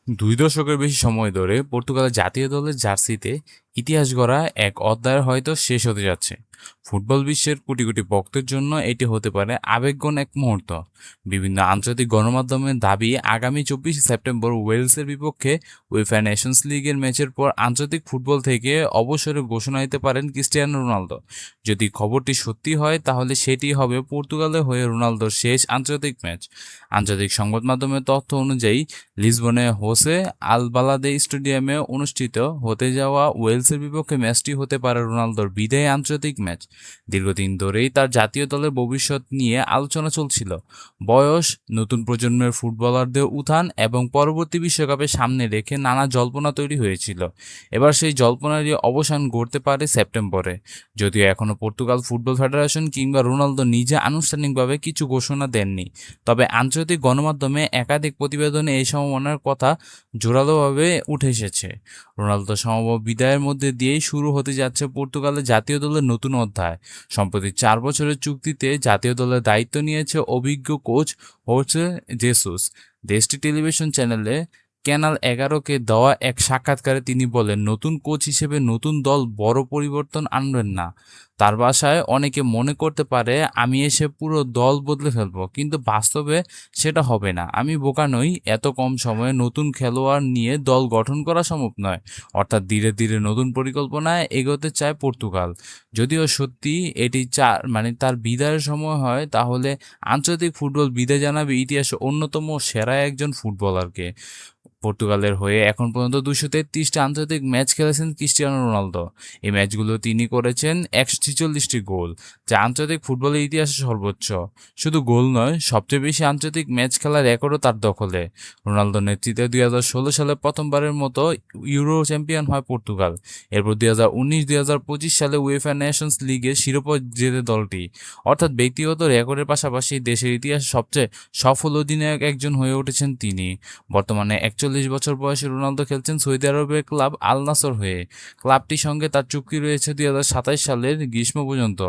দুই দশকের বেশি সময় ধরে পর্তুগালের জাতীয় দলের জার্সিতে ইতিহাস গড়া এক অধ্যায় হয়তো শেষ হতে যাচ্ছে। ফুটবল বিশ্বের কোটি কোটি ভক্তের জন্য এটি হতে পারে আবেগঘন এক মুহূর্ত। বিভিন্ন আন্তর্জাতিক গণমাধ্যমের দাবি, আগামী 24 সেপ্টেম্বর ওয়েলসের বিপক্ষে উয়েফা নেশনস লিগের ম্যাচের পর আন্তর্জাতিক ফুটবল থেকে অবসরের ঘোষণা দিতে পারেন ক্রিস্টিয়ানো রোনালদো। যদি খবরটি সত্যি হয় তাহলে সেটি হবে পর্তুগালের হয়ে রোনালদোর শেষ আন্তর্জাতিক ম্যাচ। আন্তর্জাতিক সংবাদ মাধ্যমের তথ্য অনুযায়ী লিসবনে হোসে আলবালাদে স্টেডিয়ামে অনুষ্ঠিত হতে যাওয়া ওয়েলসের বিপক্ষে ম্যাচটি হতে পারে রোনালদোর বিদায়ী আন্তর্জাতিক ম্যাচ। দীর্ঘদিন ধরেই তার জাতীয় দলের ভবিষ্যৎ নিয়ে আলোচনা চলছিল। বয়স, নতুন প্রজন্মের ফুটবলারদের উত্থান এবং পরবর্তী বিশ্বকাপের সামনে রেখে নানা জল্পনা তৈরি হয়েছিল। এবার সেই জল্পনারই অবসান ঘটতে পারে সেপ্টেম্বরে। যদিও এখনও পর্তুগাল ফুটবল ফেডারেশন কিংবা রোনালদো নিজে আনুষ্ঠানিকভাবে কিছু ঘোষণা দেননি, তবে আন্তর্জাতিক গণমাধ্যমে একাধিক প্রতিবেদনে এই সম্ভাবনার কথা জোরালোভাবে উঠে এসেছে। রোনালদো সম্ভাব্য বিদায়ের মধ্যে দিয়েই শুরু হতে যাচ্ছে পর্তুগালের জাতীয় দলের নতুন অধ্যায়। সম্প্রতি 4 বছরের চুক্তিতে জাতীয় দলের দায়িত্ব নিয়েছে অভিজ্ঞ কোচ হোসে জেসুস। দেশটির টেলিভিশন চ্যানেলে ক্যানাল 11কে দেওয়া এক সাক্ষাৎকারে তিনি বলেন, নতুন কোচ হিসেবে নতুন দল বড় পরিবর্তন আনবেন না। তার ভাষায়, অনেকে মনে করতে পারে আমি এসে পুরো দল বদলে ফেলবো, কিন্তু বাস্তবে সেটা হবে না। আমি বোকা নই, এত কম সময়ে নতুন খেলোয়াড় নিয়ে দল গঠন করা সম্ভব নয়। অর্থাৎ ধীরে ধীরে নতুন পরিকল্পনায় এগোতে চায় পর্তুগাল। যদিও সত্যি এটি তার বিদায়ের সময় হয়, তাহলে আন্তর্জাতিক ফুটবল বিদায় জানাবে ইতিহাসে অন্যতম সেরা একজন ফুটবলারকে। পর্তুগালের হয়ে এখন পর্যন্ত 233টি আন্তর্জাতিক ম্যাচ খেলেছেন ক্রিস্টিয়ানো রোনালদো। এই ম্যাচগুলো তিনি করেছেন 146টি গোল, যা আন্তর্জাতিক ফুটবলের ইতিহাসে সর্বোচ্চ। শুধু গোল নয়, সবচেয়ে বেশি আন্তর্জাতিক ম্যাচ খেলার রেকর্ডও তার দখলে। রোনালদোর নেতৃত্বে 2016 সালে প্রথমবারের মতো ইউরো চ্যাম্পিয়ন হয় পর্তুগাল। এরপর 2019-2025 সালে উয়েফা নেশনস লিগের শিরোপা জেতে দলটি। অর্থাৎ ব্যক্তিগত রেকর্ডের পাশাপাশি দেশের ইতিহাসে সবচেয়ে সফল অধিনায়ক একজন হয়ে উঠেছেন তিনি। বর্তমানে 41 বছর বয়সী রোনালদো খেলছেন সৌদি আরবের ক্লাব আল নাসর হয়ে। ক্লাবটির সঙ্গে তার চুক্তি রয়েছে 2027 সালের গ্রীষ্ম পর্যন্ত।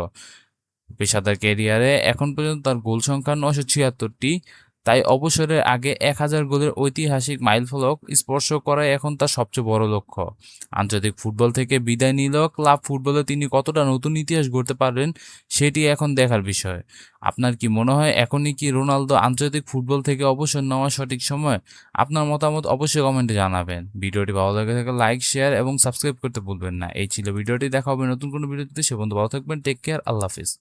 পেশাদার ক্যারিয়ারে এখন পর্যন্ত তার গোল সংখ্যা 976টি। তাই অবসরের আগে 1000 গোলের ঐতিহাসিক মাইলফলক স্পর্শ করাই এখন তার সবচেয়ে বড় লক্ষ্য। আন্তর্জাতিক ফুটবল থেকে বিদায় নিলেও ক্লাব ফুটবলে তিনি কতটা নতুন ইতিহাস গড়তে পারবেন, সেটি এখন দেখার বিষয়। আপনার কি মনে হয়, এখনই কি রোনালদো আন্তর্জাতিক ফুটবল থেকে অবসর নেওয়ার সঠিক সময়? আপনার মতামত অবশ্যই কমেন্টে জানাবেন। ভিডিওটি ভালো লাগে থাকলে লাইক, শেয়ার এবং সাবস্ক্রাইব করতে ভুলবেন না। এই ছিল ভিডিওটি, দেখা হবে নতুন কোনো ভিডিওতে। সে পর্যন্ত ভালো থাকবেন, টেক কেয়ার, আল্লাহ হাফিজ।